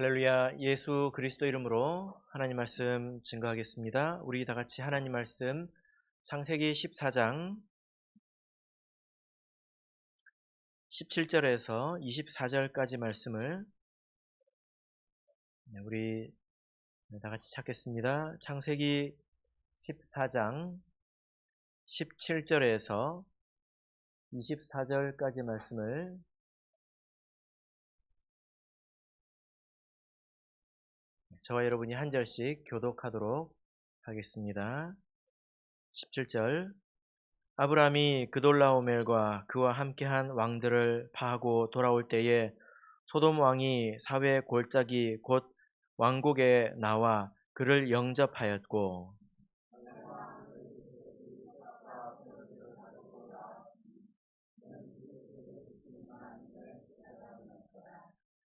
할렐루야. 예수 그리스도 이름으로 하나님 말씀 증거하겠습니다. 우리 다 같이 하나님 말씀 창세기 14장 17절에서 24절까지 말씀을 우리 다 같이 찾겠습니다. 창세기 14장 17절에서 24절까지 말씀을 저와 여러분이 한 절씩 교독하도록 하겠습니다. 17절 아브라함이 그돌라오멜과 그와 함께한 왕들을 파하고 돌아올 때에 소돔 왕이 사회 골짜기 곧 왕국에 나와 그를 영접하였고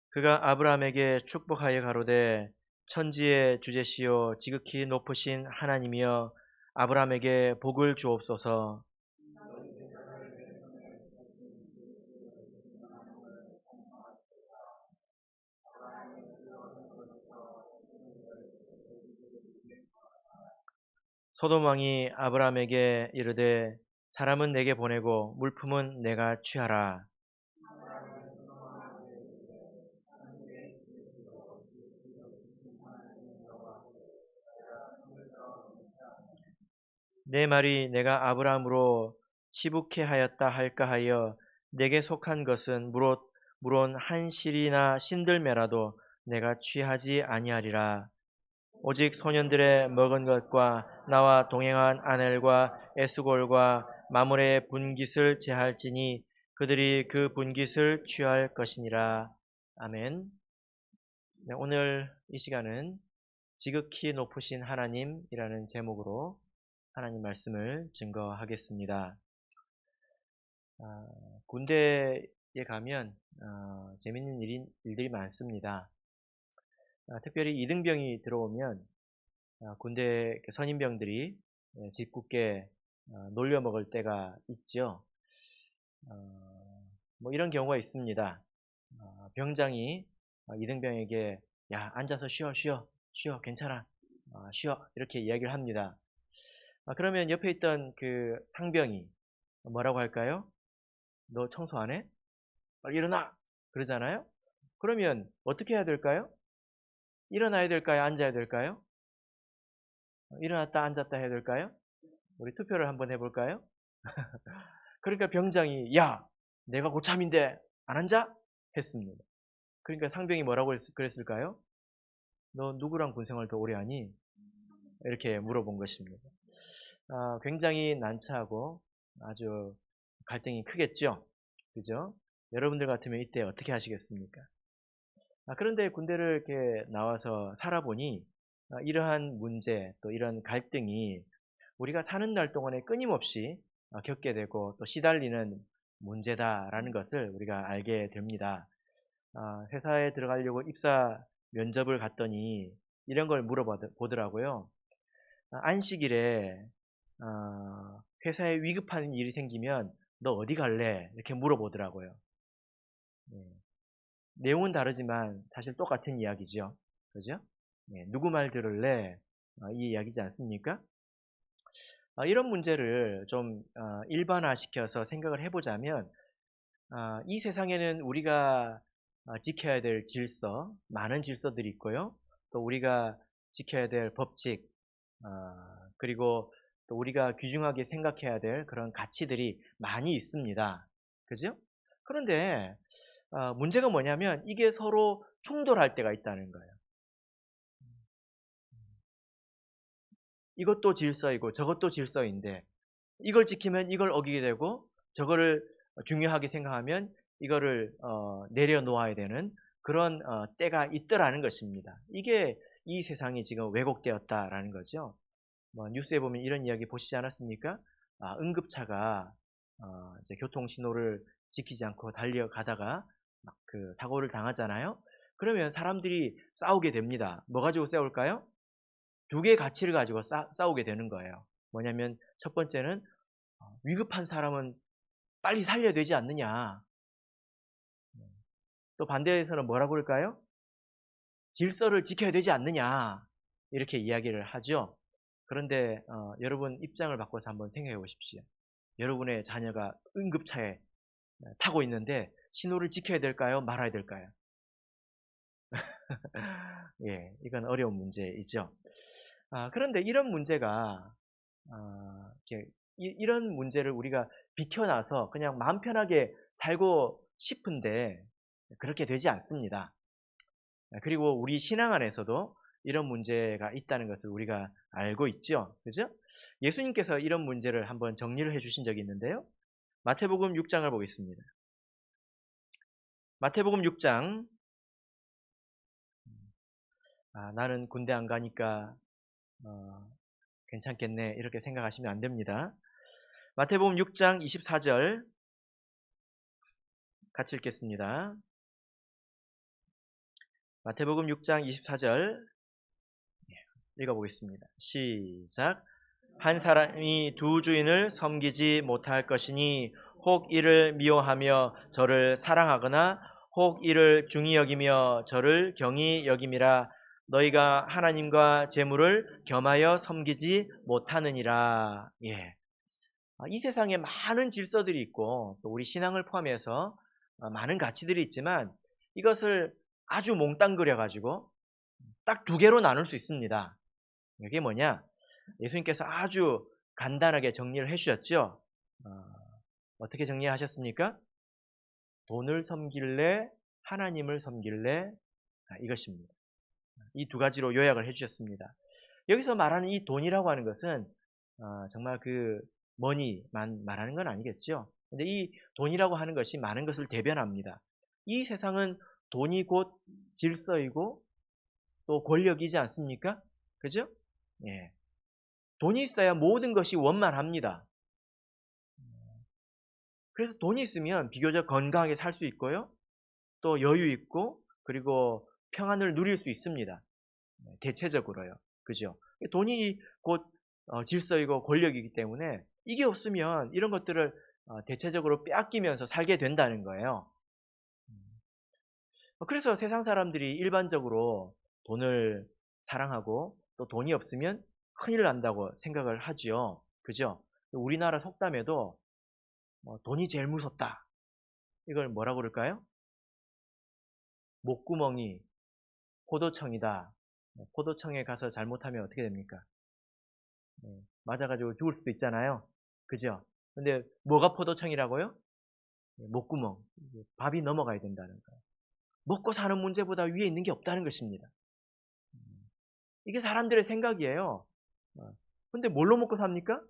그가 아브라함에게 축복하여 가로되 천지의 주제시요 지극히 높으신 하나님이여 아브라함에게 복을 주옵소서. 소돔 왕이 아브라함에게 이르되 사람은 내게 보내고 물품은 내가 취하라. 내 말이 내가 아브라함으로 치북해 하였다 할까 하여 내게 속한 것은 무론 한 실이나 신들매라도 내가 취하지 아니하리라. 오직 소년들의 먹은 것과 나와 동행한 아넬과 에스골과 마물의 분깃을 제할지니 그들이 그 분깃을 취할 것이니라. 아멘. 네, 오늘 이 시간은 지극히 높으신 하나님이라는 제목으로 하나님 말씀을 증거하겠습니다. 아, 군대에 가면 재밌는 일들이 많습니다. 특별히 이등병이 들어오면 군대 선임병들이 짓궂게 놀려 먹을 때가 있죠. 뭐 이런 경우가 있습니다. 병장이 이등병에게 야 앉아서 쉬어 괜찮아 쉬어 이렇게 이야기를 합니다. 그러면 옆에 있던 그 상병이 뭐라고 할까요? 너 청소 안 해? 빨리 일어나! 그러잖아요? 그러면 어떻게 해야 될까요? 일어나야 될까요? 앉아야 될까요? 일어났다 앉았다 해야 될까요? 우리 투표를 한번 해볼까요? 그러니까 병장이 야 내가 고참인데 안 앉아? 했습니다. 그러니까 상병이 뭐라고 그랬을까요? 너 누구랑 군생활 더 오래 하니? 이렇게 물어본 것입니다. 굉장히 난처하고 아주 갈등이 크겠죠? 그죠? 여러분들 같으면 이때 어떻게 하시겠습니까? 그런데 군대를 이렇게 나와서 살아보니 이러한 문제 또 이런 갈등이 우리가 사는 날 동안에 끊임없이 겪게 되고 또 시달리는 문제다라는 것을 우리가 알게 됩니다. 회사에 들어가려고 입사 면접을 갔더니 이런 걸 물어보더라고요. 안식일에 회사에 위급한 일이 생기면 너 어디 갈래? 이렇게 물어보더라고요. 네. 내용은 다르지만 사실 똑같은 이야기죠. 그죠? 네, 누구 말 들을래? 이 이야기지 않습니까? 이런 문제를 좀 일반화시켜서 생각을 해보자면 이 세상에는 우리가 지켜야 될 질서, 많은 질서들이 있고요. 또 우리가 지켜야 될 법칙, 그리고 또 우리가 귀중하게 생각해야 될 그런 가치들이 많이 있습니다. 그죠? 그런데 문제가 뭐냐면 이게 서로 충돌할 때가 있다는 거예요. 이것도 질서이고 저것도 질서인데 이걸 지키면 이걸 어기게 되고 저거를 중요하게 생각하면 이거를 내려놓아야 되는 그런 때가 있더라는 것입니다. 이게 이 세상이 지금 왜곡되었다라는 거죠. 뭐 뉴스에 보면 이런 이야기 보시지 않았습니까? 응급차가 이제 교통 신호를 지키지 않고 달려가다가 막 그 사고를 당하잖아요. 그러면 사람들이 싸우게 됩니다. 뭐 가지고 싸울까요? 두 개의 가치를 가지고 싸우게 되는 거예요. 뭐냐면 첫 번째는 위급한 사람은 빨리 살려야 되지 않느냐. 또 반대에서는 뭐라고 그럴까요? 질서를 지켜야 되지 않느냐 이렇게 이야기를 하죠. 그런데 여러분 입장을 바꿔서 한번 생각해 보십시오. 여러분의 자녀가 응급차에 타고 있는데 신호를 지켜야 될까요? 말아야 될까요? 예, 이건 어려운 문제이죠. 그런데 이런 문제가 이런 문제를 우리가 비켜나서 그냥 마음 편하게 살고 싶은데 그렇게 되지 않습니다. 그리고 우리 신앙 안에서도 이런 문제가 있다는 것을 우리가 알고 있죠. 그죠? 예수님께서 이런 문제를 한번 정리를 해 주신 적이 있는데요. 마태복음 6장을 보겠습니다. 마태복음 6장. 나는 군대 안 가니까 괜찮겠네 이렇게 생각하시면 안 됩니다. 마태복음 6장 24절 같이 읽겠습니다. 마태복음 6장 24절 읽어보겠습니다. 시작. 한 사람이 두 주인을 섬기지 못할 것이니 혹 이를 미워하며 저를 사랑하거나 혹 이를 중히 여기며 저를 경히 여김이라. 너희가 하나님과 재물을 겸하여 섬기지 못하느니라. 예. 이 세상에 많은 질서들이 있고 또 우리 신앙을 포함해서 많은 가치들이 있지만 이것을 아주 몽땅 그려가지고 딱 두 개로 나눌 수 있습니다. 이게 뭐냐? 예수님께서 아주 간단하게 정리를 해주셨죠. 어떻게 정리하셨습니까? 돈을 섬길래 하나님을 섬길래 이것입니다. 이 두 가지로 요약을 해주셨습니다. 여기서 말하는 이 돈이라고 하는 것은 정말 그 머니만 말하는 건 아니겠죠. 근데 이 돈이라고 하는 것이 많은 것을 대변합니다. 이 세상은 돈이 곧 질서이고 또 권력이지 않습니까? 그죠? 예. 돈이 있어야 모든 것이 원만합니다. 그래서 돈이 있으면 비교적 건강하게 살 수 있고요. 또 여유 있고 그리고 평안을 누릴 수 있습니다. 대체적으로요. 그죠? 돈이 곧 질서이고 권력이기 때문에 이게 없으면 이런 것들을 대체적으로 빼앗기면서 살게 된다는 거예요. 그래서 세상 사람들이 일반적으로 돈을 사랑하고 또 돈이 없으면 큰일 난다고 생각을 하지요. 그죠? 우리나라 속담에도 돈이 제일 무섭다. 이걸 뭐라고 그럴까요? 목구멍이 포도청이다. 포도청에 가서 잘못하면 어떻게 됩니까? 맞아가지고 죽을 수도 있잖아요. 그죠? 근데 뭐가 포도청이라고요? 목구멍. 밥이 넘어가야 된다는 거예요. 먹고 사는 문제보다 위에 있는 게 없다는 것입니다. 이게 사람들의 생각이에요. 근데 뭘로 먹고 삽니까?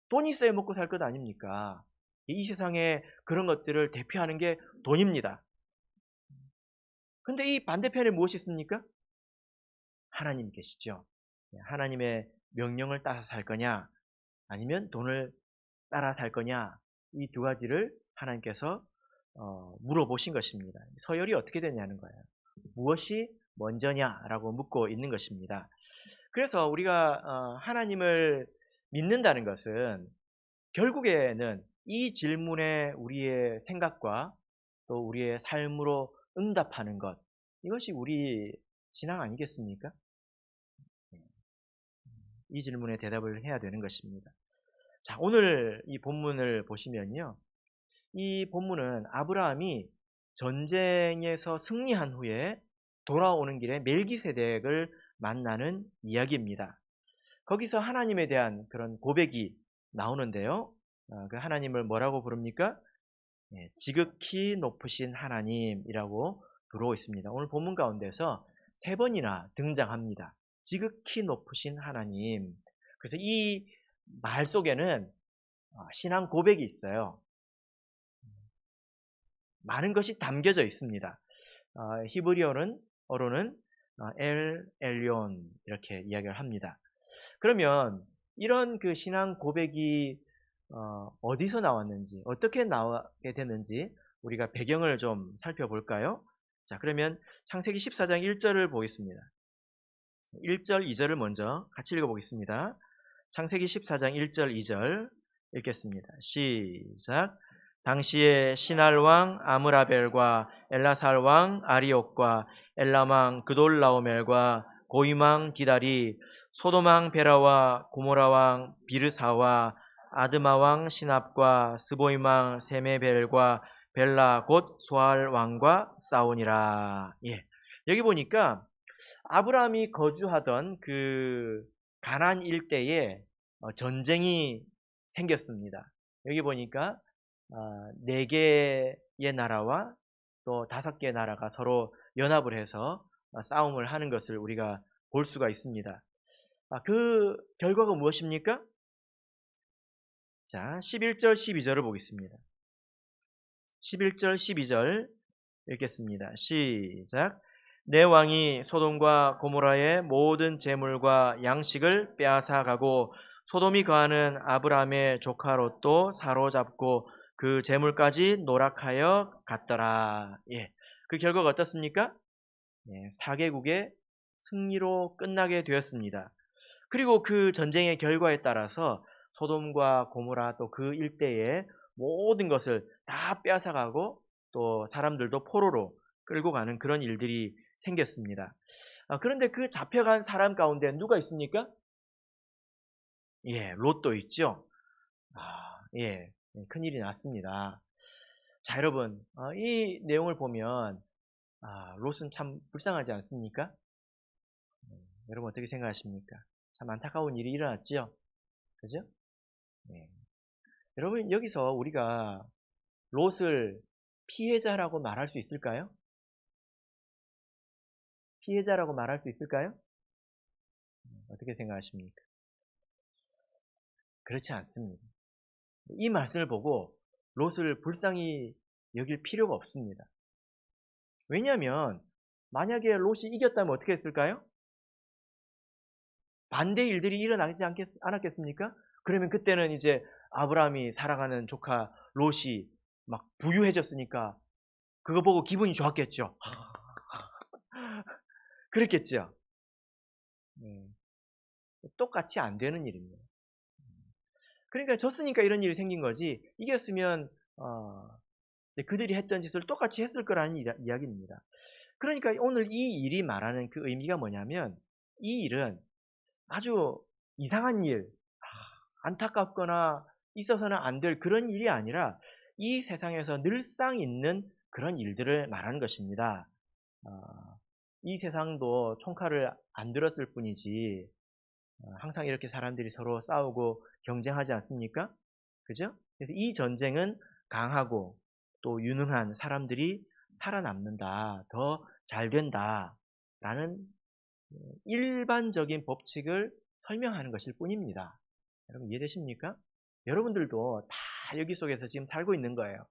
돈이 있어야 먹고 살 것 아닙니까? 이 세상에 그런 것들을 대표하는 게 돈입니다. 근데 이 반대편에 무엇이 있습니까? 하나님 계시죠. 하나님의 명령을 따라 살 거냐 아니면 돈을 따라 살 거냐, 이 두 가지를 하나님께서 물어보신 것입니다. 서열이 어떻게 되냐는 거예요. 무엇이 먼저냐라고 묻고 있는 것입니다. 그래서 우리가 하나님을 믿는다는 것은 결국에는 이 질문에 우리의 생각과 또 우리의 삶으로 응답하는 것, 이것이 우리 신앙 아니겠습니까? 이 질문에 대답을 해야 되는 것입니다. 자, 오늘 이 본문을 보시면요. 이 본문은 아브라함이 전쟁에서 승리한 후에 돌아오는 길에 멜기세덱을 만나는 이야기입니다. 거기서 하나님에 대한 그런 고백이 나오는데요. 그 하나님을 뭐라고 부릅니까? 지극히 높으신 하나님이라고 부르고 있습니다. 오늘 본문 가운데서 3번이나 등장합니다. 지극히 높으신 하나님. 그래서 이 말 속에는 신앙 고백이 있어요. 많은 것이 담겨져 있습니다. 히브리어로는 엘 엘리온 이렇게 이야기를 합니다. 그러면 이런 그 신앙 고백이 어디서 나왔는지, 어떻게 나오게 됐는지 우리가 배경을 좀 살펴볼까요? 자, 그러면 창세기 14장 1절을 보겠습니다. 1절, 2절을 먼저 같이 읽어보겠습니다. 창세기 14장 1절, 2절 읽겠습니다. 시작. 당시에 시날 왕 아므라벨과 엘라살 왕 아리옥과 엘람 왕 그돌라오멜과 고임 왕 디달이 소돔 왕 베라와 고모라 왕 비르사와 아드마 왕 시납과 스보임 왕 세메벨과 벨라 곧 소알 왕과 싸우니라. 예. 여기 보니까 아브라함이 거주하던 그 가나안 일대에 전쟁이 생겼습니다. 여기 보니까 네 개의 나라와 또 다섯 개의 나라가 서로 연합을 해서 싸움을 하는 것을 우리가 볼 수가 있습니다. 그 결과가 무엇입니까? 자, 11절 12절을 보겠습니다. 11절 12절 읽겠습니다. 시작. 내 왕이 소돔과 고모라의 모든 재물과 양식을 빼앗아가고 소돔이 거하는 아브라함의 조카 롯도 사로잡고 그 재물까지 노락하여 갔더라. 예. 그 결과가 어떻습니까? 예, 4개국의 승리로 끝나게 되었습니다. 그리고 그 전쟁의 결과에 따라서 소돔과 고모라 또 그 일대의 모든 것을 다 빼앗아가고 또 사람들도 포로로 끌고 가는 그런 일들이 생겼습니다. 그런데 그 잡혀간 사람 가운데 누가 있습니까? 예, 롯도 있죠. 예, 큰일이 났습니다. 자, 여러분, 이 내용을 보면 롯은 참 불쌍하지 않습니까? 여러분 어떻게 생각하십니까? 참 안타까운 일이 일어났죠. 그죠? 네. 여러분 여기서 우리가 롯을 피해자라고 말할 수 있을까요? 피해자라고 말할 수 있을까요? 어떻게 생각하십니까? 그렇지 않습니다. 이 말씀을 보고 롯을 불쌍히 여길 필요가 없습니다. 왜냐하면 만약에 롯이 이겼다면 어떻게 했을까요? 반대 일들이 일어나지 않았겠습니까? 그러면 그때는 이제 아브라함이 사랑하는 조카 롯이 막 부유해졌으니까 그거 보고 기분이 좋았겠죠. 그랬겠죠. 네. 똑같이 안 되는 일입니다. 그러니까 졌으니까 이런 일이 생긴 거지 이겼으면 그들이 했던 짓을 똑같이 했을 거라는 이야기입니다. 그러니까 오늘 이 일이 말하는 그 의미가 뭐냐면 이 일은 아주 이상한 일, 안타깝거나 있어서는 안 될 그런 일이 아니라 이 세상에서 늘상 있는 그런 일들을 말하는 것입니다. 이 세상도 총칼을 안 들었을 뿐이지 항상 이렇게 사람들이 서로 싸우고 경쟁하지 않습니까? 그죠? 그래서 이 전쟁은 강하고 또 유능한 사람들이 살아남는다, 더 잘 된다 라는 일반적인 법칙을 설명하는 것일 뿐입니다. 여러분 이해되십니까? 여러분들도 다 여기 속에서 지금 살고 있는 거예요.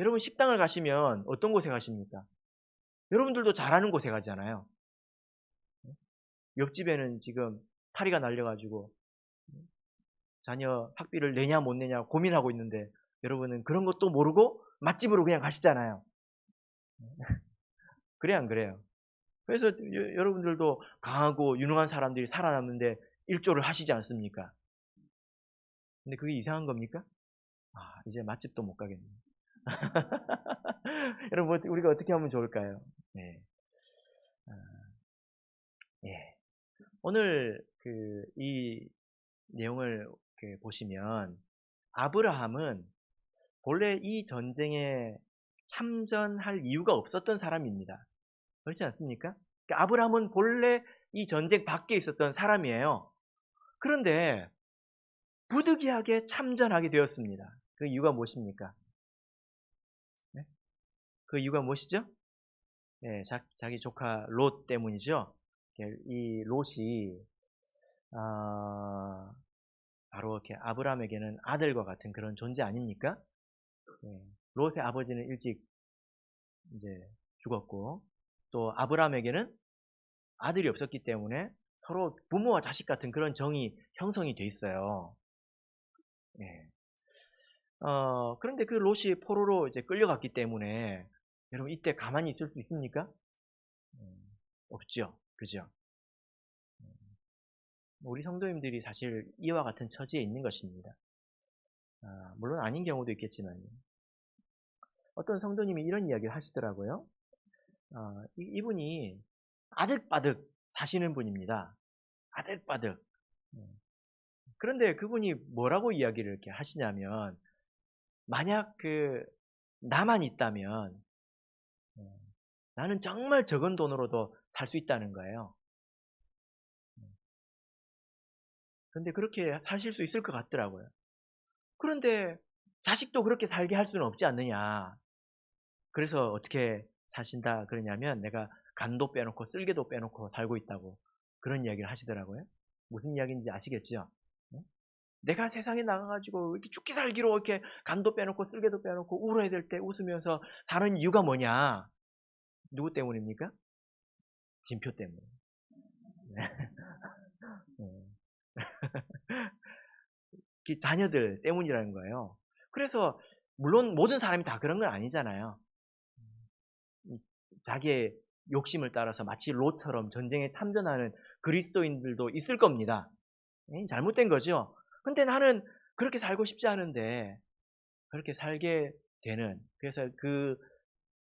여러분 식당을 가시면 어떤 곳에 가십니까? 여러분들도 잘하는 곳에 가잖아요. 옆집에는 지금 파리가 날려가지고 자녀 학비를 내냐 못 내냐 고민하고 있는데 여러분은 그런 것도 모르고 맛집으로 그냥 가시잖아요. 그래 안 그래요? 그래서 여러분들도 강하고 유능한 사람들이 살아남는데 일조를 하시지 않습니까? 근데 그게 이상한 겁니까? 이제 맛집도 못 가겠네. 여러분 우리가 어떻게 하면 좋을까요? 네. 예. 오늘 이 내용을 보시면 아브라함은 본래 이 전쟁에 참전할 이유가 없었던 사람입니다. 그렇지 않습니까? 그러니까 아브라함은 본래 이 전쟁 밖에 있었던 사람이에요. 그런데 부득이하게 참전하게 되었습니다. 그 이유가 무엇입니까? 네? 그 이유가 무엇이죠? 네, 자기 조카 롯 때문이죠. 이 롯이 바로 이렇게 아브라함에게는 아들과 같은 그런 존재 아닙니까? 네, 롯의 아버지는 일찍 이제 죽었고 또 아브라함에게는 아들이 없었기 때문에 서로 부모와 자식 같은 그런 정이 형성이 돼 있어요. 네. 그런데 그 롯이 포로로 이제 끌려갔기 때문에 여러분 이때 가만히 있을 수 있습니까? 없죠. 그죠? 우리 성도님들이 사실 이와 같은 처지에 있는 것입니다. 물론 아닌 경우도 있겠지만 어떤 성도님이 이런 이야기를 하시더라고요. 이분이 아득바득 사시는 분입니다. 아득바득. 그런데 그분이 뭐라고 이야기를 이렇게 하시냐면, 만약 나만 있다면, 어, 나는 정말 적은 돈으로도 살 수 있다는 거예요. 근데 그렇게 사실 수 있을 것 같더라고요. 그런데 자식도 그렇게 살게 할 수는 없지 않느냐. 그래서 어떻게 사신다 그러냐면, 내가 간도 빼놓고 쓸개도 빼놓고 살고 있다고 그런 이야기를 하시더라고요. 무슨 이야기인지 아시겠죠? 네? 내가 세상에 나가가지고 이렇게 죽기 살기로 이렇게 간도 빼놓고 쓸개도 빼놓고 울어야 될 때 웃으면서 사는 이유가 뭐냐? 누구 때문입니까? 진표 때문에. 네. 네. 그 자녀들 때문이라는 거예요. 그래서 물론 모든 사람이 다 그런 건 아니잖아요. 이 자기의 욕심을 따라서 마치 롯처럼 전쟁에 참전하는 그리스도인들도 있을 겁니다. 잘못된 거죠. 근데 나는 그렇게 살고 싶지 않은데 그렇게 살게 되는, 그래서 그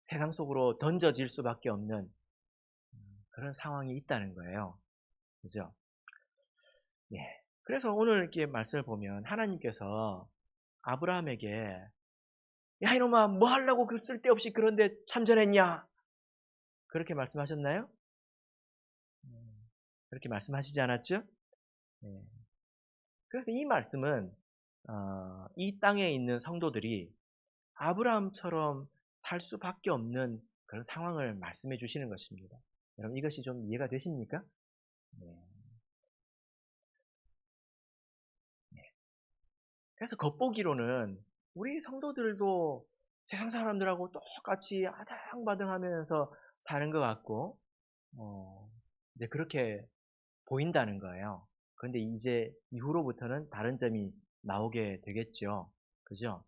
세상 속으로 던져질 수밖에 없는 그런 상황이 있다는 거예요. 그죠? 예. 그래서 오늘 이렇게 말씀을 보면 하나님께서 아브라함에게 야 이놈아 뭐 하려고 그 쓸데없이 그런데 참전했냐? 그렇게 말씀하셨나요? 그렇게 말씀하시지 않았죠? 예. 그래서 이 말씀은 이 땅에 있는 성도들이 아브라함처럼 살 수밖에 없는 그런 상황을 말씀해 주시는 것입니다. 여러분 이것이 좀 이해가 되십니까? 네. 그래서 겉보기로는 우리 성도들도 세상 사람들하고 똑같이 아등바등하면서 사는 것 같고, 이제 그렇게 보인다는 거예요. 그런데 이제 이후로부터는 다른 점이 나오게 되겠죠. 그죠?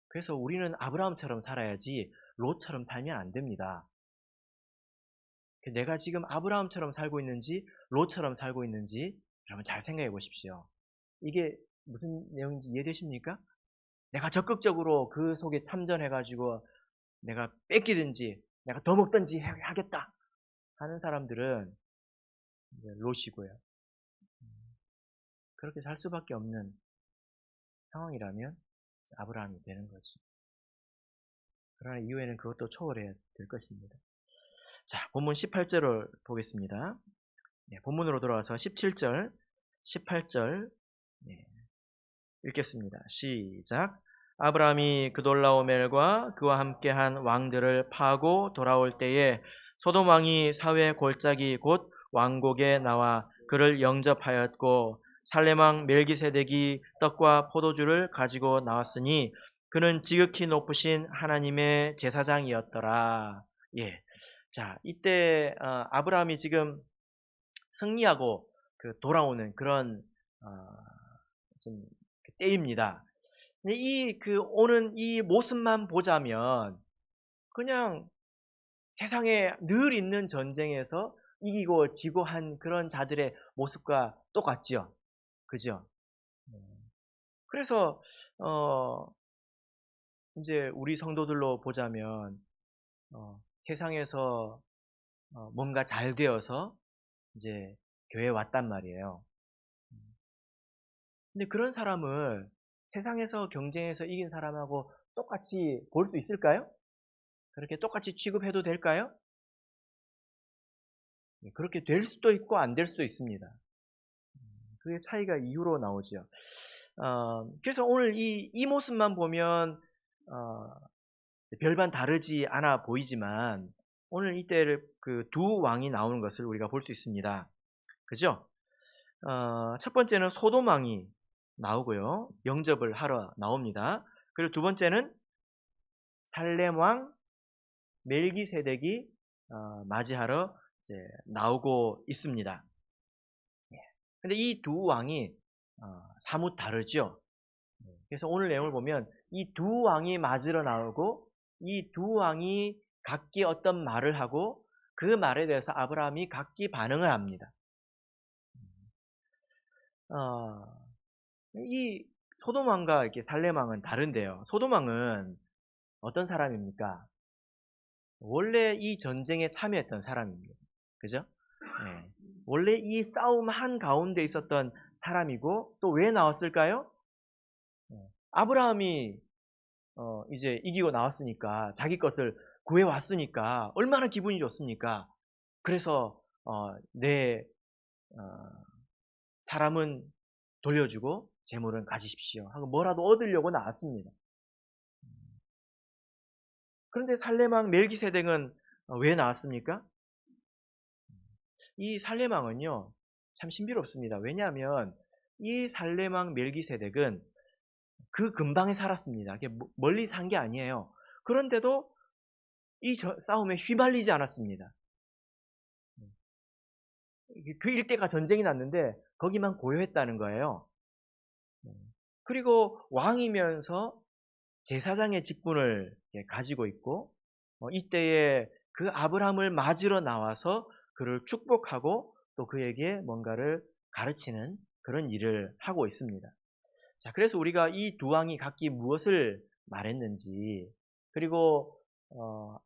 그래서 우리는 아브라함처럼 살아야지 롯처럼 살면 안 됩니다. 내가 지금 아브라함처럼 살고 있는지 롯처럼 살고 있는지 여러분 잘 생각해 보십시오. 이게 무슨 내용인지 이해되십니까? 내가 적극적으로 그 속에 참전해 가지고 내가 뺏기든지 내가 더 먹든지 하겠다 하는 사람들은 이제 롯이고요. 그렇게 살 수밖에 없는 상황이라면 아브라함이 되는 거지. 그러나 이후에는 그것도 초월해야 될 것입니다. 자, 본문 18절을 보겠습니다. 네, 본문으로 돌아와서 17절, 18절 네, 읽겠습니다. 시작. 아브라함이 그돌라오멜과 그와 함께한 왕들을 파고 돌아올 때에 소돔 왕이 사회 골짜기 곧 왕곡에 나와 그를 영접하였고 살렘 왕 멜기세덱이 떡과 포도주를 가지고 나왔으니 그는 지극히 높으신 하나님의 제사장이었더라. 예. 자, 이때 아브라함이 지금 승리하고 돌아오는 그런 어, 지금 때입니다. 근데 오는 이 모습만 보자면 그냥 세상에 늘 있는 전쟁에서 이기고 지고 한 그런 자들의 모습과 똑같죠. 그죠? 그래서 어 이제 우리 성도들로 보자면 세상에서 뭔가 잘 되어서 이제 교회에 왔단 말이에요. 근데 그런 사람을 세상에서 경쟁해서 이긴 사람하고 똑같이 볼 수 있을까요? 그렇게 똑같이 취급해도 될까요? 그렇게 될 수도 있고 안 될 수도 있습니다. 그게 차이가 이후로 나오죠. 그래서 오늘 이 모습만 보면 어, 별반 다르지 않아 보이지만 오늘 이때를 두 왕이 나오는 것을 우리가 볼 수 있습니다. 그죠? 첫 번째는 소돔 왕이 나오고요. 영접을 하러 나옵니다. 그리고 두 번째는 살렘 왕 멜기세덱이 맞이하러 이제 나오고 있습니다. 근데 이 두 왕이 사뭇 다르죠. 그래서 오늘 내용을 보면 이 두 왕이 맞으러 나오고 이 두 왕이 각기 어떤 말을 하고 그 말에 대해서 아브라함이 각기 반응을 합니다. 이 소돔 왕과 이렇게 살렘 왕은 다른데요. 소돔 왕은 어떤 사람입니까? 원래 이 전쟁에 참여했던 사람입니다. 그죠? 네. 원래 이 싸움 한가운데 있었던 사람이고 또 왜 나왔을까요? 아브라함이 이제 이기고 나왔으니까 자기 것을 구해왔으니까 얼마나 기분이 좋습니까? 그래서 내 사람은 돌려주고 재물은 가지십시오 하고 뭐라도 얻으려고 나왔습니다. 그런데 살레망 멜기세덱은 왜 나왔습니까? 이 살레망은요 참 신비롭습니다. 왜냐하면 이 살레망 멜기세덱은 그 근방에 살았습니다. 멀리 산 게 아니에요. 그런데도 이 싸움에 휘말리지 않았습니다. 그 일대가 전쟁이 났는데 거기만 고요했다는 거예요. 그리고 왕이면서 제사장의 직분을 가지고 있고 이때에 그 아브라함을 맞으러 나와서 그를 축복하고 또 그에게 뭔가를 가르치는 그런 일을 하고 있습니다. 자, 그래서 우리가 이 두 왕이 각기 무엇을 말했는지 그리고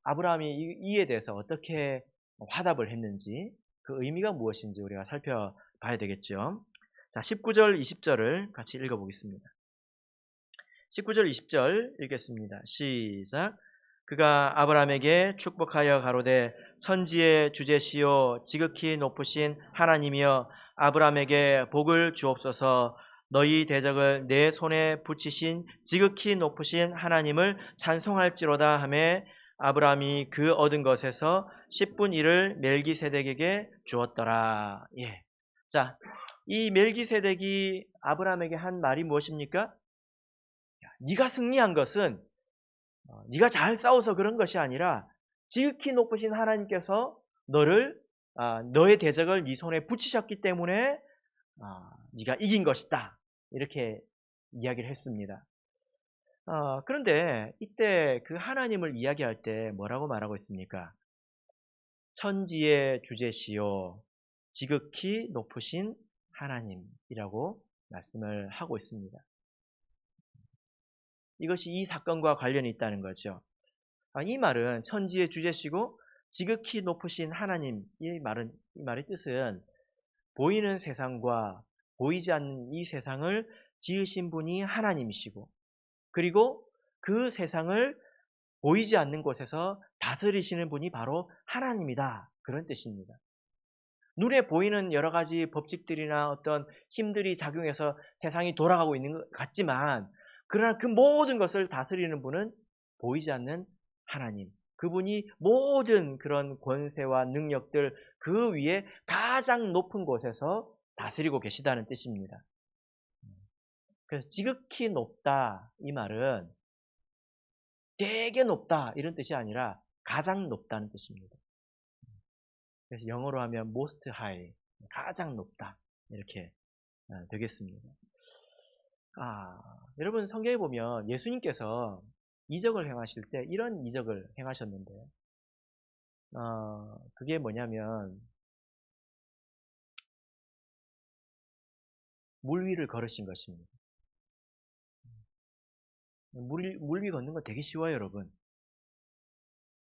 아브라함이 이에 대해서 어떻게 화답을 했는지 그 의미가 무엇인지 우리가 살펴봐야 되겠죠. 자, 19절, 20절을 같이 읽어보겠습니다. 19절, 20절 읽겠습니다. 시작. 그가 아브라함에게 축복하여 가로되 천지의 주제시요 지극히 높으신 하나님이여 아브라함에게 복을 주옵소서. 너희 대적을 내 손에 붙이신 지극히 높으신 하나님을 찬송할지로다 하매 아브라함이 그 얻은 것에서 10분 1을 멜기세덱에게 주었더라. 예. 자, 이 멜기세덱이 아브라함에게 한 말이 무엇입니까? 네가 승리한 것은 네가 잘 싸워서 그런 것이 아니라 지극히 높으신 하나님께서 너의 대적을 네 손에 붙이셨기 때문에 네가 이긴 것이다. 이렇게 이야기를 했습니다. 그런데 이때 그 하나님을 이야기할 때 뭐라고 말하고 있습니까? 천지의 주제시요 지극히 높으신 하나님이라고 말씀을 하고 있습니다. 이것이 이 사건과 관련이 있다는 거죠. 이 말은 천지의 주제시고 지극히 높으신 하나님, 이 말의 뜻은 보이는 세상과 보이지 않는 이 세상을 지으신 분이 하나님이시고 그리고 그 세상을 보이지 않는 곳에서 다스리시는 분이 바로 하나님이다. 그런 뜻입니다. 눈에 보이는 여러 가지 법칙들이나 어떤 힘들이 작용해서 세상이 돌아가고 있는 것 같지만 그러나 그 모든 것을 다스리는 분은 보이지 않는 하나님. 그분이 모든 그런 권세와 능력들 그 위에 가장 높은 곳에서 다스리고 계시다는 뜻입니다. 그래서 지극히 높다 이 말은 되게 높다 이런 뜻이 아니라 가장 높다는 뜻입니다. 그래서 영어로 하면 most high, 가장 높다 이렇게 되겠습니다. 여러분 성경에 보면 예수님께서 이적을 행하실 때 이런 이적을 행하셨는데요. 그게 뭐냐면 물 위를 걸으신 것입니다. 물 위 걷는 건 되게 쉬워요, 여러분.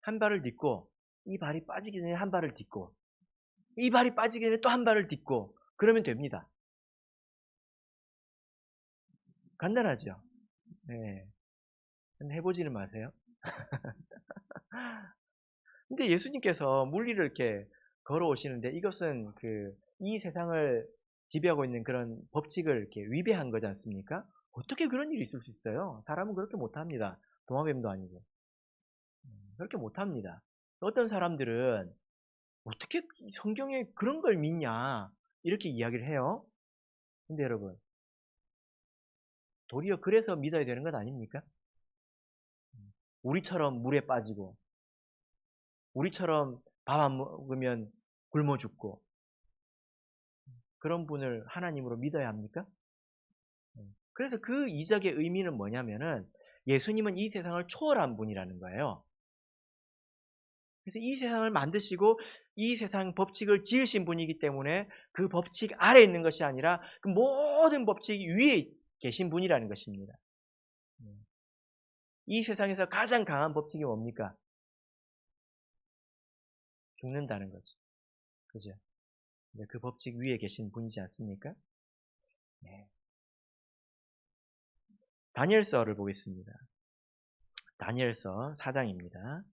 한 발을 딛고 이 발이 빠지기 전에 한 발을 딛고 이 발이 빠지기 전에 또 한 발을 딛고 그러면 됩니다. 간단하죠? 네. 근데 해보지는 마세요. 근데 예수님께서 물 위를 이렇게 걸어오시는데 이것은 이 세상을 지배하고 있는 그런 법칙을 이렇게 위배한 거지 않습니까? 어떻게 그런 일이 있을 수 있어요? 사람은 그렇게 못합니다. 도마뱀도 아니고. 그렇게 못합니다. 어떤 사람들은 어떻게 성경에 그런 걸 믿냐 이렇게 이야기를 해요. 근데 여러분 도리어 그래서 믿어야 되는 것 아닙니까? 우리처럼 물에 빠지고 우리처럼 밥 안 먹으면 굶어 죽고 그런 분을 하나님으로 믿어야 합니까? 그래서 그 이적의 의미는 뭐냐면은 예수님은 이 세상을 초월한 분이라는 거예요. 그래서 이 세상을 만드시고 이 세상 법칙을 지으신 분이기 때문에 그 법칙 아래에 있는 것이 아니라 그 모든 법칙 위에 계신 분이라는 것입니다. 이 세상에서 가장 강한 법칙이 뭡니까? 죽는다는 거죠. 그죠? 그 법칙 위에 계신 분이지 않습니까? 네. 다니엘서를 보겠습니다. 다니엘서 4장입니다.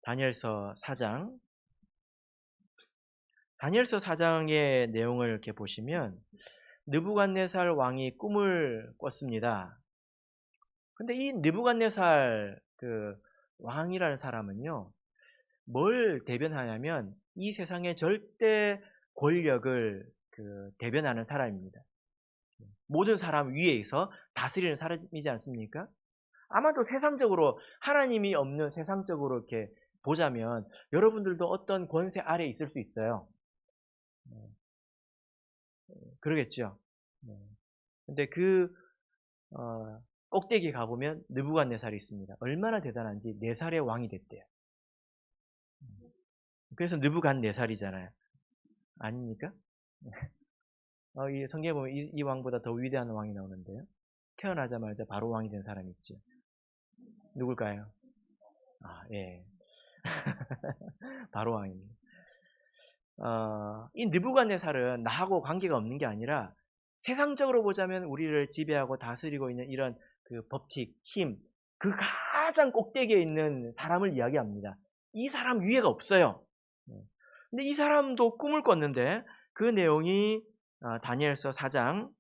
다니엘서 4장. 다니엘서 4장의 내용을 이렇게 보시면 느부갓네살 왕이 꿈을 꿨습니다. 근데 이 느부갓네살 그 왕이라는 사람은요, 뭘 대변하냐면 이 세상의 절대 권력을 대변하는 사람입니다. 모든 사람 위에서 다스리는 사람이지 않습니까? 아마도 세상적으로 하나님이 없는 세상적으로 이렇게 보자면 여러분들도 어떤 권세 아래에 있을 수 있어요. 그러겠죠. 근데 꼭대기에 가보면 느부갓네살이 있습니다. 얼마나 대단한지 4살의 왕이 됐대요. 그래서 느부갓네살이잖아요. 아닙니까? 이 성경에 보면 이 왕보다 더 위대한 왕이 나오는데요. 태어나자마자 바로 왕이 된 사람이 있죠. 누굴까요? 예. 바로 왕입니다. 이 느부갓네살은 나하고 관계가 없는 게 아니라 세상적으로 보자면 우리를 지배하고 다스리고 있는 이런 그 법칙, 힘, 그 가장 꼭대기에 있는 사람을 이야기합니다. 이 사람 위에가 없어요. 근데 이 사람도 꿈을 꿨는데 그 내용이 다니엘서 4장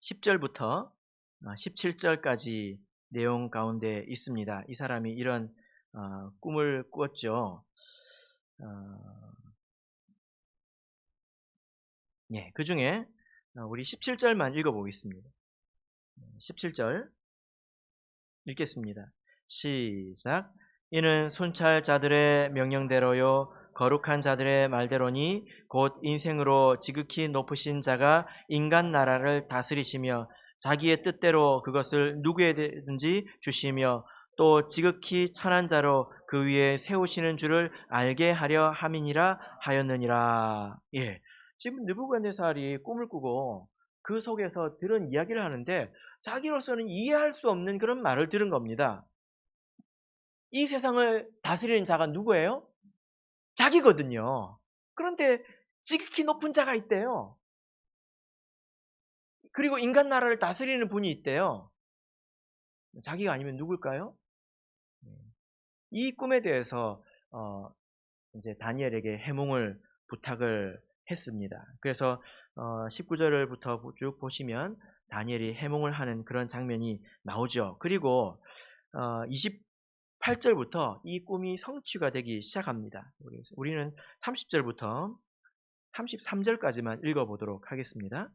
10절부터 17절까지 내용 가운데 있습니다. 이 사람이 이런 꿈을 꾸었죠. 그 중에 우리 17절만 읽어보겠습니다. 17절 읽겠습니다. 시작. 이는 순찰자들의 명령대로요 거룩한 자들의 말대로니 곧 인생으로 지극히 높으신 자가 인간 나라를 다스리시며 자기의 뜻대로 그것을 누구에든지 주시며 또 지극히 천한 자로 그 위에 세우시는 줄을 알게 하려 함이니라 하였느니라. 지금 느부갓네살이 꿈을 꾸고 그 속에서 들은 이야기를 하는데 자기로서는 이해할 수 없는 그런 말을 들은 겁니다. 이 세상을 다스리는 자가 누구예요? 자기거든요. 그런데 지극히 높은 자가 있대요. 그리고 인간 나라를 다스리는 분이 있대요. 자기가 아니면 누굴까요? 이 꿈에 대해서 이제 다니엘에게 해몽을 부탁을 했습니다. 그래서 19절부터 쭉 보시면 다니엘이 해몽을 하는 그런 장면이 나오죠. 그리고 28절부터 이 꿈이 성취가 되기 시작합니다. 우리는 30절부터 33절까지만 읽어보도록 하겠습니다.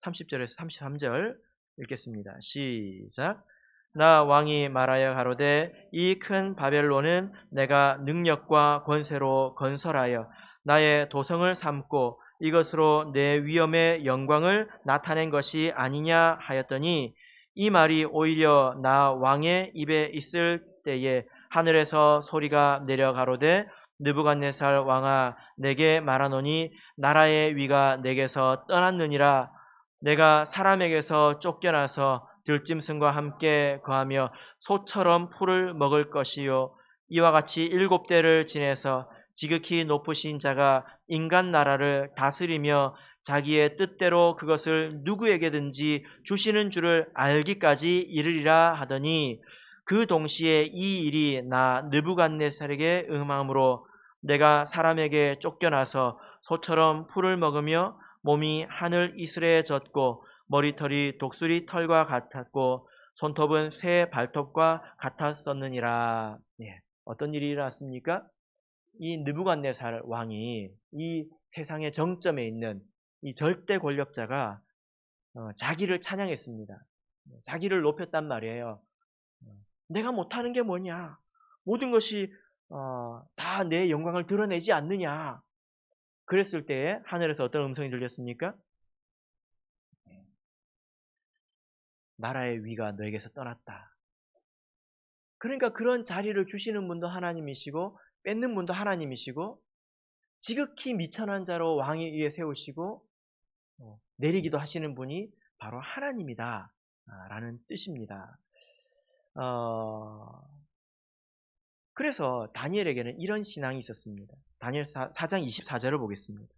30절에서 33절 읽겠습니다. 시작. 나 왕이 말하여 가로되 이 큰 바벨론은 내가 능력과 권세로 건설하여 나의 도성을 삼고 이것으로 내 위엄의 영광을 나타낸 것이 아니냐 하였더니 이 말이 오히려 나 왕의 입에 있을 때에 하늘에서 소리가 내려 가로되 느부갓네살 왕아 내게 말하노니 나라의 위가 내게서 떠났느니라. 내가 사람에게서 쫓겨나서 들짐승과 함께 거하며 소처럼 풀을 먹을 것이요 이와 같이 7대를 지내서 지극히 높으신 자가 인간 나라를 다스리며 자기의 뜻대로 그것을 누구에게든지 주시는 줄을 알기까지 이르리라 하더니 그 동시에 이 일이 나 느부갓네살에게 응함으로 내가 사람에게 쫓겨나서 소처럼 풀을 먹으며 몸이 하늘 이슬에 젖고 머리털이 독수리 털과 같았고 손톱은 새 발톱과 같았었느니라. 어떤 일이 일어났습니까? 이 느부갓네살 왕이 이 세상의 정점에 있는 이 절대 권력자가 자기를 찬양했습니다. 자기를 높였단 말이에요. 내가 못하는 게 뭐냐? 모든 것이 다 내 영광을 드러내지 않느냐? 그랬을 때에 하늘에서 어떤 음성이 들렸습니까? 나라의 위가 너에게서 떠났다. 그러니까 그런 자리를 주시는 분도 하나님이시고 뺏는 분도 하나님이시고 지극히 미천한 자로 왕위 위에 세우시고 내리기도 하시는 분이 바로 하나님이다 라는 뜻입니다. 그래서 다니엘에게는 이런 신앙이 있었습니다. 다니엘 4장 24절을 보겠습니다.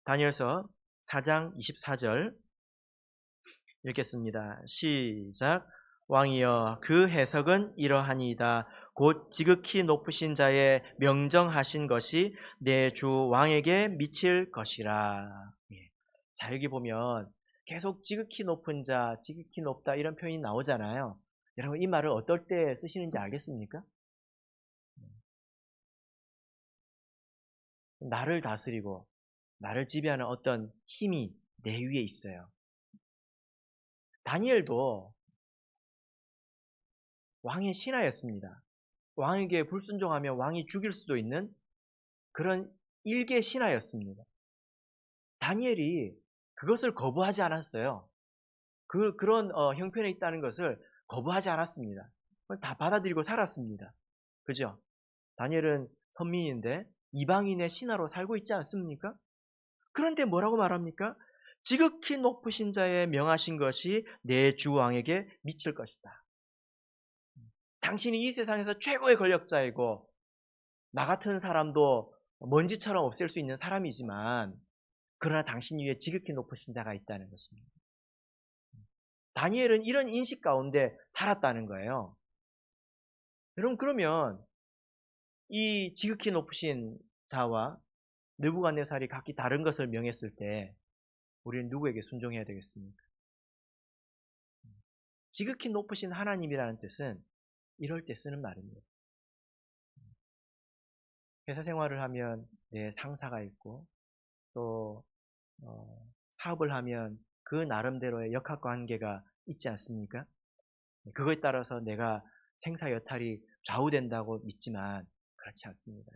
다니엘서 4장 24절 읽겠습니다. 시작. 왕이여, 그 해석은 이러하니이다. 곧 지극히 높으신 자의 명정하신 것이 내 주 왕에게 미칠 것이라. 예. 자, 여기 보면 계속 지극히 높은 자, 지극히 높다 이런 표현이 나오잖아요. 여러분, 이 말을 어떨 때 쓰시는지 알겠습니까? 나를 다스리고 나를 지배하는 어떤 힘이 내 위에 있어요. 다니엘도 왕의 신하였습니다. 왕에게 불순종하면 왕이 죽일 수도 있는 그런 일개 신하였습니다. 다니엘이 그것을 거부하지 않았어요. 그런 형편에 있다는 것을 거부하지 않았습니다. 다 받아들이고 살았습니다. 그죠? 다니엘은 선민인데 이방인의 신하로 살고 있지 않습니까? 그런데 뭐라고 말합니까? 지극히 높으신 자의 명하신 것이 내 주 왕에게 미칠 것이다. 당신이 이 세상에서 최고의 권력자이고 나 같은 사람도 먼지처럼 없앨 수 있는 사람이지만 그러나 당신 위에 지극히 높으신 자가 있다는 것입니다. 다니엘은 이런 인식 가운데 살았다는 거예요. 여러분, 그러면 이 지극히 높으신 자와 느부갓네살이 각기 다른 것을 명했을 때 우리는 누구에게 순종해야 되겠습니까? 지극히 높으신 하나님이라는 뜻은 이럴 때 쓰는 말입니다. 회사 생활을 하면 내 상사가 있고 또 사업을 하면 그 나름대로의 역학관계가 있지 않습니까? 그거에 따라서 내가 생사 여탈이 좌우된다고 믿지만 그렇지 않습니다.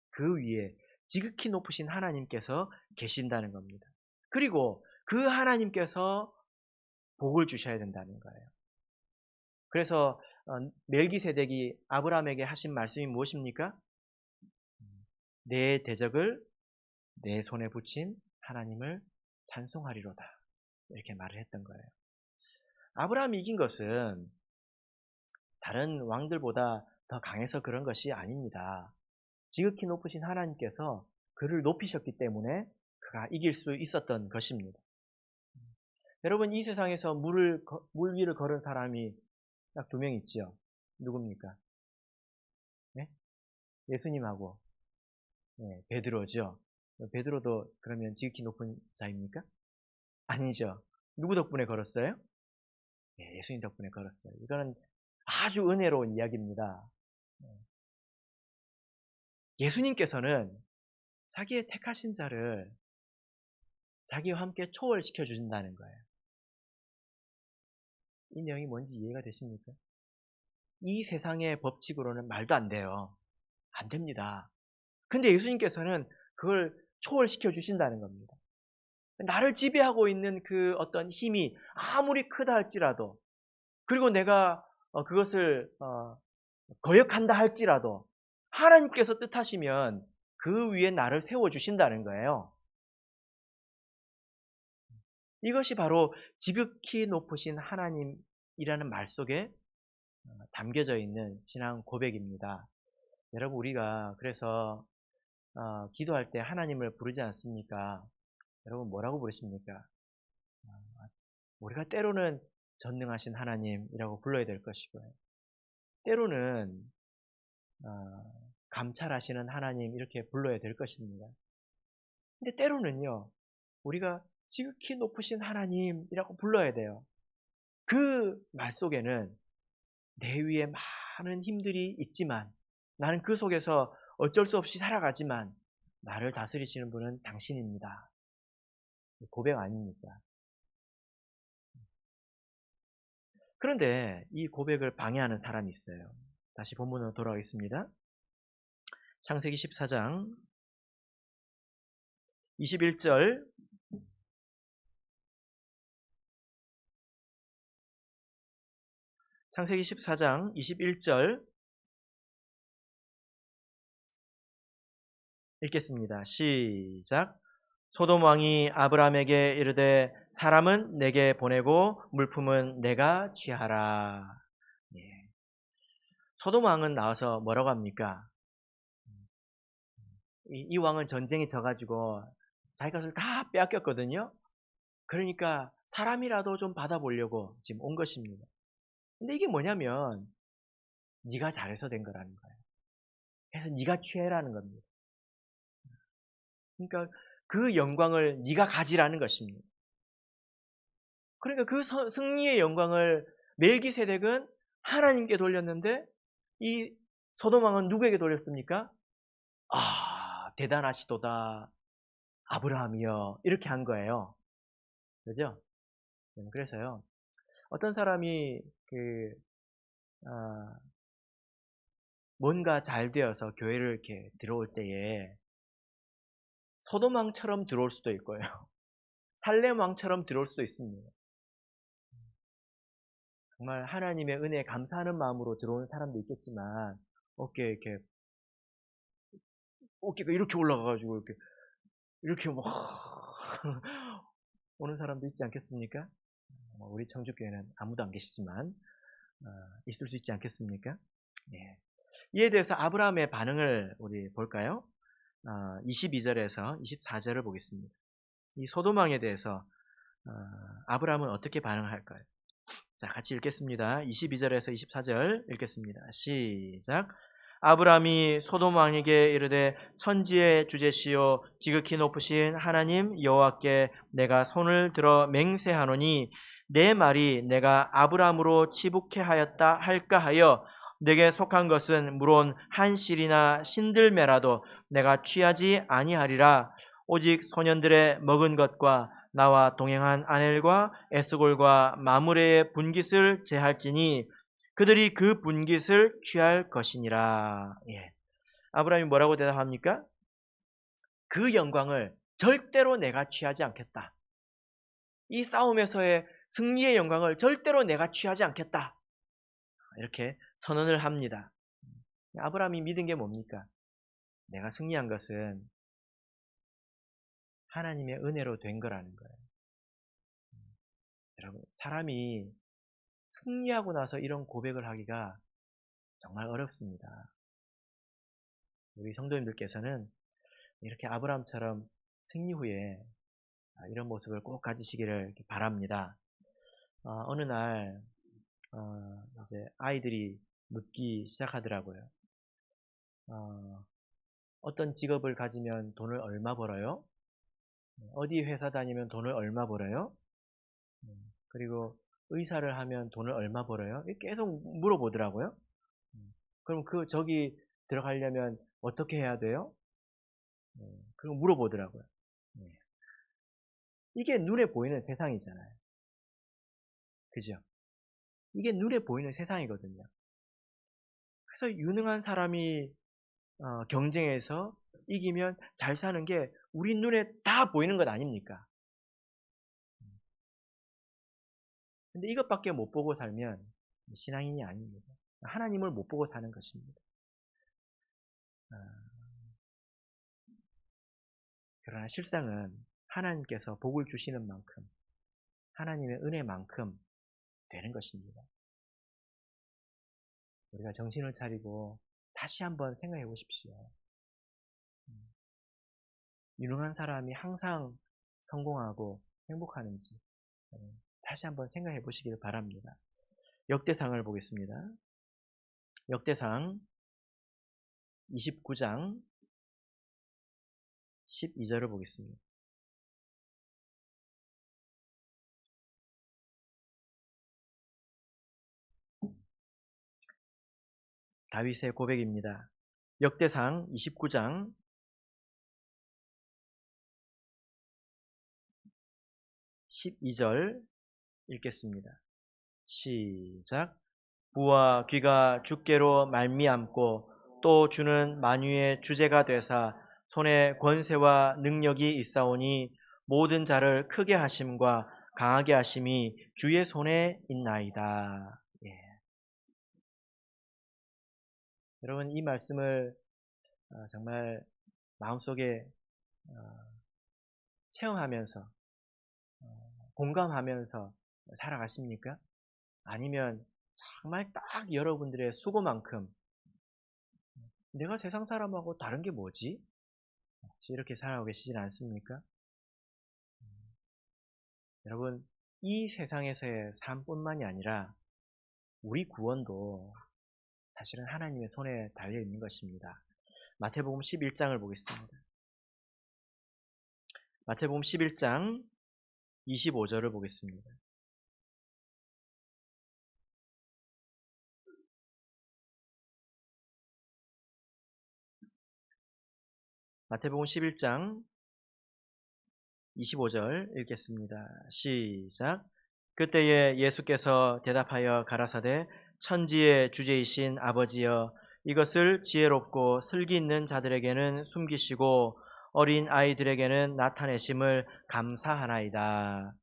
그 위에 지극히 높으신 하나님께서 계신다는 겁니다. 그리고 그 하나님께서 복을 주셔야 된다는 거예요. 그래서 멜기세덱이 아브라함에게 하신 말씀이 무엇입니까? 내 대적을 내 손에 붙인 하나님을 찬송하리로다. 이렇게 말을 했던 거예요. 아브라함이 이긴 것은 다른 왕들보다 더 강해서 그런 것이 아닙니다. 지극히 높으신 하나님께서 그를 높이셨기 때문에 그가 이길 수 있었던 것입니다. 여러분, 이 세상에서 물 위를 걸은 사람이 딱 2명 있지요. 누굽니까? 네? 예수님하고 베드로죠. 베드로도 그러면 지극히 높은 자입니까? 아니죠. 누구 덕분에 걸었어요? 예수님 덕분에 걸었어요. 이거는 아주 은혜로운 이야기입니다. 예수님께서는 자기의 택하신 자를 자기와 함께 초월시켜 주신다는 거예요. 이 내용이 뭔지 이해가 되십니까? 이 세상의 법칙으로는 말도 안 돼요. 안 됩니다. 근데 예수님께서는 그걸 초월시켜 주신다는 겁니다. 나를 지배하고 있는 그 어떤 힘이 아무리 크다 할지라도, 그리고 내가 그것을 거역한다 할지라도 하나님께서 뜻하시면 그 위에 나를 세워주신다는 거예요. 이것이 바로 지극히 높으신 하나님이라는 말 속에 담겨져 있는 신앙 고백입니다. 여러분, 우리가 그래서 기도할 때 하나님을 부르지 않습니까? 여러분, 뭐라고 부르십니까? 우리가 때로는 전능하신 하나님이라고 불러야 될 것이고요. 때로는 감찰하시는 하나님 이렇게 불러야 될 것입니다. 근데 때로는요, 우리가 지극히 높으신 하나님이라고 불러야 돼요. 그 말 속에는 내 위에 많은 힘들이 있지만 나는 그 속에서 어쩔 수 없이 살아가지만 나를 다스리시는 분은 당신입니다. 고백 아닙니까? 그런데 이 고백을 방해하는 사람이 있어요. 다시 본문으로 돌아가겠습니다. 창세기 14장 21절 창세기 14장 21절 읽겠습니다. 시작. 소돔 왕이 아브라함에게 이르되 사람은 내게 보내고 물품은 내가 취하라. 예. 소돔 왕은 나와서 뭐라고 합니까? 이 왕은 전쟁에 져가지고 자기 것을 다 빼앗겼거든요. 그러니까 사람이라도 좀 받아보려고 지금 온 것입니다. 근데 이게 뭐냐면 네가 잘해서 된 거라는 거예요. 그래서 네가 취해라는 겁니다. 그러니까 그 영광을 네가 가지라는 것입니다. 그러니까 그 승리의 영광을 멜기세덱은 하나님께 돌렸는데 이 소돔 왕은 누구에게 돌렸습니까? 대단하시도다 아브라함이여, 이렇게 한 거예요. 그죠? 그래서요, 어떤 사람이 아, 뭔가 잘 되어서 교회를 이렇게 들어올 때에 소돔 왕처럼 들어올 수도 있고요. 살렘 왕처럼 들어올 수도 있습니다. 정말 하나님의 은혜에 감사하는 마음으로 들어오는 사람도 있겠지만 어깨가 이렇게 올라가가지고 이렇게 막 오는 사람도 있지 않겠습니까? 우리 청주교회는 아무도 안 계시지만 있을 수 있지 않겠습니까? 네. 이에 대해서 아브라함의 반응을 우리 볼까요? 22절에서 24절을 보겠습니다. 이 소돔왕에 대해서 아브라함은 어떻게 반응할까요? 자, 같이 읽겠습니다. 22절에서 24절 읽겠습니다. 시작. 아브라함이 소돔 왕에게 이르되 천지의 주제시요 지극히 높으신 하나님 여호와께 내가 손을 들어 맹세하노니 내 말이 내가 아브라함으로 치북해 하였다 할까 하여 내게 속한 것은 물론 한 실이나 신들매라도 내가 취하지 아니하리라. 오직 소년들의 먹은 것과 나와 동행한 아넬과 에스골과 마므레의 분깃을 제할지니 그들이 그 분깃을 취할 것이니라. 예. 아브라함이 뭐라고 대답합니까? 그 영광을 절대로 내가 취하지 않겠다. 이 싸움에서의 승리의 영광을 절대로 내가 취하지 않겠다. 이렇게 선언을 합니다. 아브라함이 믿은 게 뭡니까? 내가 승리한 것은 하나님의 은혜로 된 거라는 거예요. 여러분, 사람이 승리하고 나서 이런 고백을 하기가 정말 어렵습니다. 우리 성도님들께서는 이렇게 아브라함처럼 승리 후에 이런 모습을 꼭 가지시기를 바랍니다. 어느 날 이제 아이들이 묻기 시작하더라고요. 어떤 직업을 가지면 돈을 얼마 벌어요? 어디 회사 다니면 돈을 얼마 벌어요? 그리고 의사를 하면 돈을 얼마 벌어요? 계속 물어보더라고요. 그럼 저기 들어가려면 어떻게 해야 돼요? 그리고 물어보더라고요. 이게 눈에 보이는 세상이잖아요. 그죠? 이게 눈에 보이는 세상이거든요. 그래서 유능한 사람이 경쟁에서 이기면 잘 사는 게 우리 눈에 다 보이는 것 아닙니까? 근데 이것밖에 못 보고 살면 신앙인이 아닙니다. 하나님을 못 보고 사는 것입니다. 그러나 실상은 하나님께서 복을 주시는 만큼 하나님의 은혜만큼 되는 것입니다. 우리가 정신을 차리고 다시 한번 생각해 보십시오. 유능한 사람이 항상 성공하고 행복하는지 다시 한번 생각해 보시길 바랍니다. 역대상을 보겠습니다. 역대상 29장 12절을 보겠습니다. 다윗의 고백입니다. 역대상 29장 12절 읽겠습니다. 시작. 부와 귀가 주께로 말미암고 또 주는 만유의 주제가 되사 손에 권세와 능력이 있사오니 모든 자를 크게 하심과 강하게 하심이 주의 손에 있나이다. 예. 여러분, 이 말씀을 정말 마음속에 체험하면서 공감하면서 살아가십니까? 아니면 정말 딱 여러분들의 수고만큼 내가 세상 사람하고 다른 게 뭐지? 이렇게 살아가고 계시진 않습니까? 여러분, 이 세상에서의 삶뿐만이 아니라 우리 구원도 사실은 하나님의 손에 달려 있는 것입니다. 마태복음 11장을 보겠습니다. 마태복음 11장 25절을 보겠습니다. 마태복음 11장 25절 읽겠습니다. 시작. 그때에 예수께서 대답하여 가라사대 천지의 주제이신 아버지여 이것을 지혜롭고 슬기 있는 자들에게는 숨기시고 어린 아이들에게는 나타내심을 감사하나이다.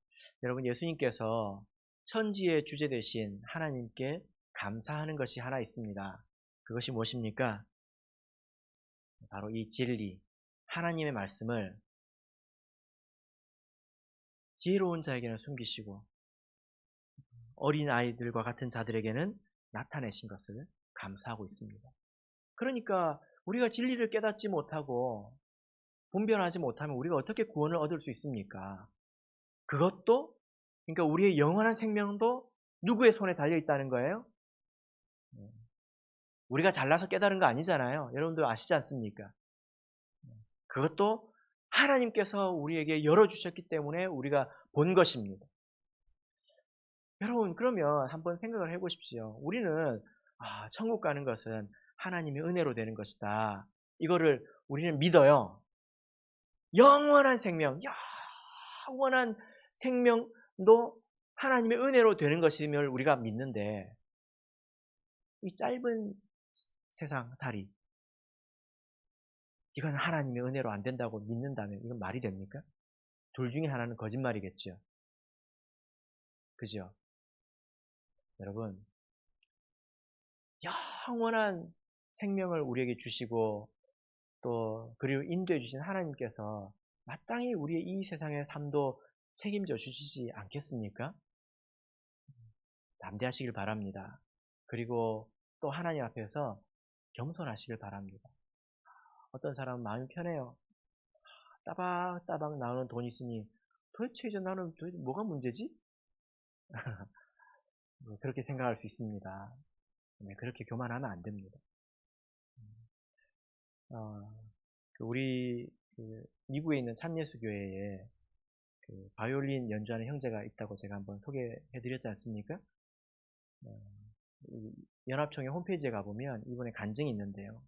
여러분, 예수님께서 천지의 주제 되신 하나님께 감사하는 것이 하나 있습니다. 그것이 무엇입니까? 바로 이 진리, 하나님의 말씀을 지혜로운 자에게는 숨기시고 어린 아이들과 같은 자들에게는 나타내신 것을 감사하고 있습니다. 그러니까 우리가 진리를 깨닫지 못하고 분별하지 못하면 우리가 어떻게 구원을 얻을 수 있습니까? 그것도, 그러니까 우리의 영원한 생명도 누구의 손에 달려 있다는 거예요? 우리가 잘나서 깨달은 거 아니잖아요. 여러분들 아시지 않습니까? 그것도 하나님께서 우리에게 열어주셨기 때문에 우리가 본 것입니다. 여러분, 그러면 한번 생각을 해보십시오. 우리는 천국 가는 것은 하나님의 은혜로 되는 것이다. 이거를 우리는 믿어요. 영원한 생명, 영원한 생명도 하나님의 은혜로 되는 것임을 우리가 믿는데 이 짧은 세상 살이 이건 하나님의 은혜로 안 된다고 믿는다면 이건 말이 됩니까? 둘 중에 하나는 거짓말이겠죠. 그죠? 여러분, 영원한 생명을 우리에게 주시고 또 그리고 인도해 주신 하나님께서 마땅히 우리의 이 세상의 삶도 책임져 주시지 않겠습니까? 담대하시길 바랍니다. 그리고 또 하나님 앞에서 겸손하시길 바랍니다. 어떤 사람은 마음이 편해요. 따박따박 나오는 돈이 있으니 도대체 이제 나는 도대체 뭐가 문제지? 그렇게 생각할 수 있습니다. 그렇게 교만하면 안 됩니다. 우리 미국에 있는 참예수교회에 바이올린 연주하는 형제가 있다고 제가 한번 소개해드렸지 않습니까? 연합총회 홈페이지에 가보면 이분의 간증이 있는데요.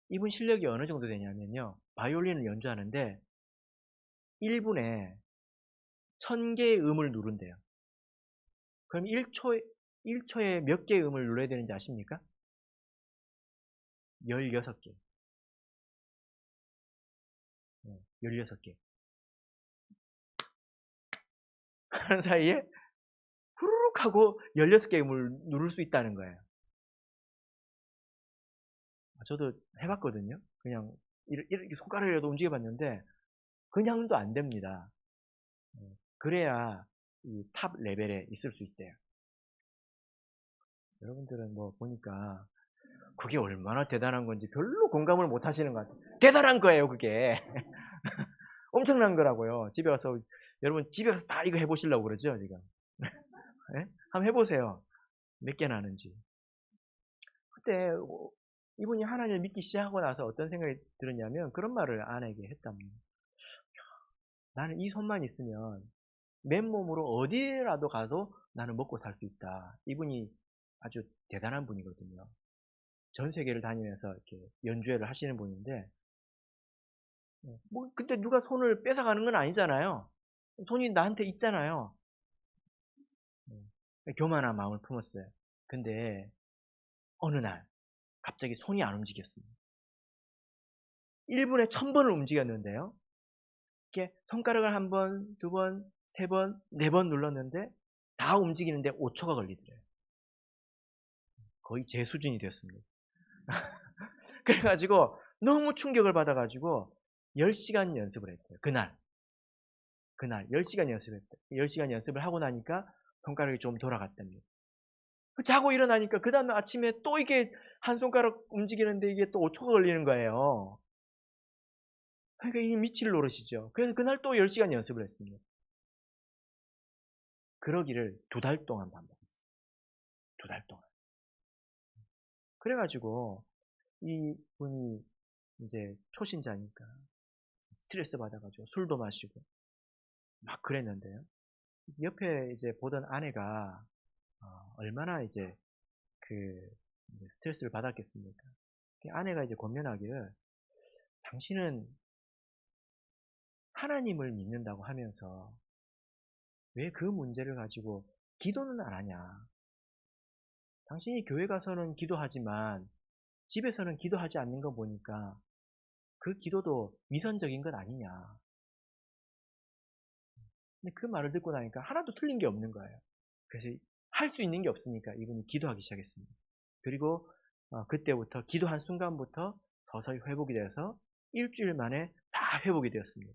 이분 실력이 어느 정도 되냐면요. 바이올린을 연주하는데 1분에 1000개의 음을 누른대요. 그럼 1초에 몇 개의 음을 눌러야 되는지 아십니까? 16개. 16개. 하는 사이에 후루룩 하고 16개의 음을 누를 수 있다는 거예요. 저도 해봤거든요. 그냥 이렇게 손가락이라도 움직여봤는데 그냥도 안 됩니다. 그래야 이 탑 레벨에 있을 수 있대요. 여러분들은 뭐 보니까 그게 얼마나 대단한 건지 별로 공감을 못 하시는 것 같아요. 대단한 거예요, 그게. 엄청난 거라고요. 집에 가서, 여러분 집에 가서 다 이거 해보시려고 그러죠, 지금. 네? 한번 해보세요. 몇 개나 하는지. 그때 이분이 하나님을 믿기 시작하고 나서 어떤 생각이 들었냐면 그런 말을 아내에게 했답니다. 나는 이 손만 있으면 맨몸으로 어디라도 가도 나는 먹고 살 수 있다. 이분이 아주 대단한 분이거든요. 전 세계를 다니면서 이렇게 연주회를 하시는 분인데, 근데 누가 손을 뺏어가는 건 아니잖아요. 손이 나한테 있잖아요. 교만한 마음을 품었어요. 근데 어느 날 갑자기 손이 안 움직였습니다. 1분에 1000번을 움직였는데요. 이렇게 손가락을 한 번, 두 번, 세 번, 네 번 눌렀는데 다 움직이는데 5초가 걸리더래요. 거의 제 수준이 되었습니다. 그래가지고 너무 충격을 받아가지고 10시간 연습을 했대요. 그날 10시간 연습했대요. 10시간 연습을 하고 나니까 손가락이 좀 돌아갔답니다. 자고 일어나니까 그 다음 아침에 또 이게 한 손가락 움직이는데 이게 또 5초가 걸리는 거예요. 그러니까 이게 미칠 노릇이죠. 그래서 그날 또 10시간 연습을 했습니다. 그러기를 2달 동안 반복했어요. 2달 동안. 그래가지고 이분이 이제 초신자니까 스트레스 받아가지고 술도 마시고 막 그랬는데요. 옆에 이제 보던 아내가 얼마나 이제 그 스트레스를 받았겠습니까? 아내가 이제 권면하기를 당신은 하나님을 믿는다고 하면서 왜 그 문제를 가지고 기도는 안 하냐? 당신이 교회 가서는 기도하지만 집에서는 기도하지 않는 거 보니까 그 기도도 위선적인 것 아니냐? 근데 그 말을 듣고 나니까 하나도 틀린 게 없는 거예요. 그래서 할 수 있는 게 없으니까 이분이 기도하기 시작했습니다. 그리고 그때부터 기도한 순간부터 서서히 회복이 되어서 일주일 만에 다 회복이 되었습니다.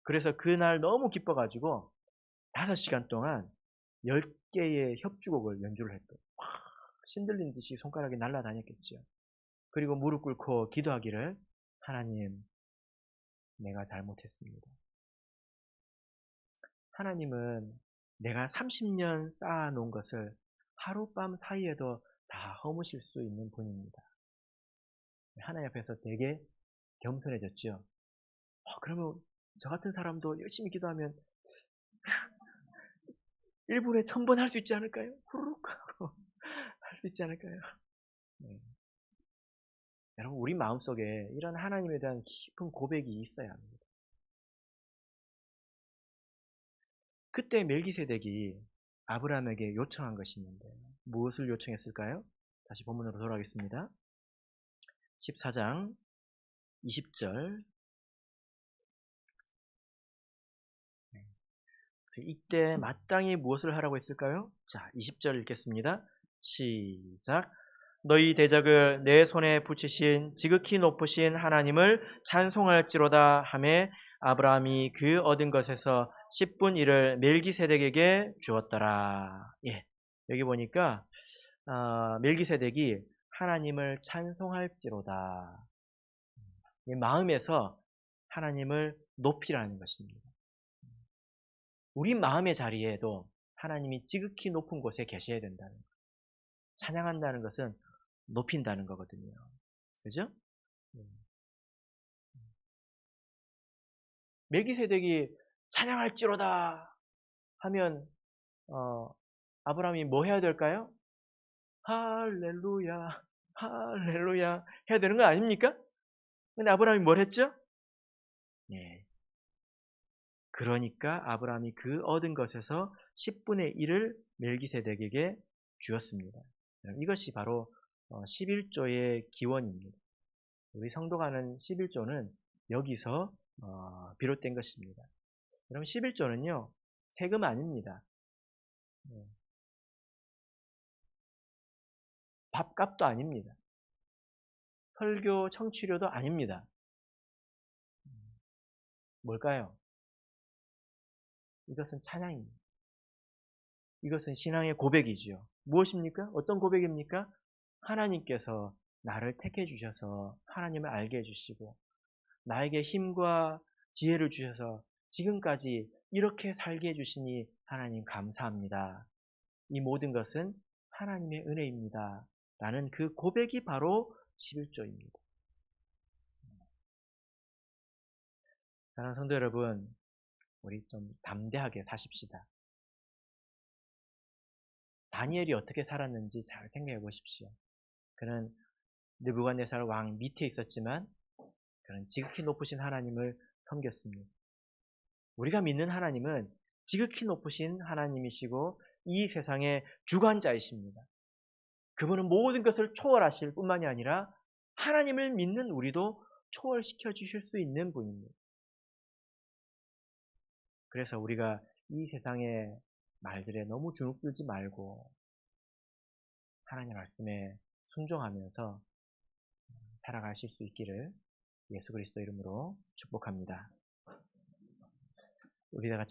그래서 그날 너무 기뻐가지고 5시간 동안 10개의 협주곡을 연주를 했대요. 신들린 듯이 손가락이 날아다녔겠지요. 그리고 무릎 꿇고 기도하기를 하나님, 내가 잘못했습니다. 하나님은 내가 30년 쌓아놓은 것을 하룻밤 사이에도 다 허무실 수 있는 분입니다. 하나님 앞에서 되게 겸손해졌죠. 그러면 저 같은 사람도 열심히 기도하면 1분에 1000번 할 수 있지 않을까요? 후루룩 하고 할 수 있지 않을까요? 네. 여러분, 우리 마음속에 이런 하나님에 대한 깊은 고백이 있어야 합니다. 그때 멜기세덱이 아브라함에게 요청한 것이 있는데 무엇을 요청했을까요? 다시 본문으로 돌아가겠습니다. 14장 20절. 이때 마땅히 무엇을 하라고 했을까요? 자, 20절 읽겠습니다. 시작. 너희 대적을 내 손에 붙이신 지극히 높으신 하나님을 찬송할지로다 하매 아브라함이 그 얻은 것에서 10분 1을 멜기세덱에게 주었더라. 예, 여기 보니까 멜기세덱이 하나님을 찬송할지로다. 마음에서 하나님을 높이라는 것입니다. 우리 마음의 자리에도 하나님이 지극히 높은 곳에 계셔야 된다는 거예요. 찬양한다는 것은 높인다는 거거든요. 그죠? 멜기세덱이 찬양할지로다 하면 아브라함이 뭐 해야 될까요? 할렐루야, 할렐루야 해야 되는 거 아닙니까? 근데 아브라함이 뭘 했죠? 예. 그러니까 아브라함이 그 얻은 것에서 10분의 1을 멜기세덱에게 주었습니다. 이것이 바로 11조의 기원입니다. 우리 성도가 하는 11조는 여기서 비롯된 것입니다. 여러분, 11조는요 세금 아닙니다. 밥값도 아닙니다. 설교 청취료도 아닙니다. 뭘까요? 이것은 찬양입니다. 이것은 신앙의 고백이지요. 무엇입니까? 어떤 고백입니까? 하나님께서 나를 택해 주셔서 하나님을 알게 해주시고 나에게 힘과 지혜를 주셔서 지금까지 이렇게 살게 해주시니 하나님 감사합니다. 이 모든 것은 하나님의 은혜입니다. 라는 그 고백이 바로 11조입니다. 사랑하는 성도 여러분, 우리 좀 담대하게 사십시다. 다니엘이 어떻게 살았는지 잘 생각해 보십시오. 그는 느부갓네살 왕 밑에 있었지만 그는 지극히 높으신 하나님을 섬겼습니다. 우리가 믿는 하나님은 지극히 높으신 하나님이시고 이 세상의 주관자이십니다. 그분은 모든 것을 초월하실 뿐만이 아니라 하나님을 믿는 우리도 초월시켜 주실 수 있는 분입니다. 그래서 우리가 이 세상의 말들에 너무 주눅들지 말고 하나님 말씀에 순종하면서 살아가실 수 있기를 예수 그리스도 이름으로 축복합니다. 우리 다 같이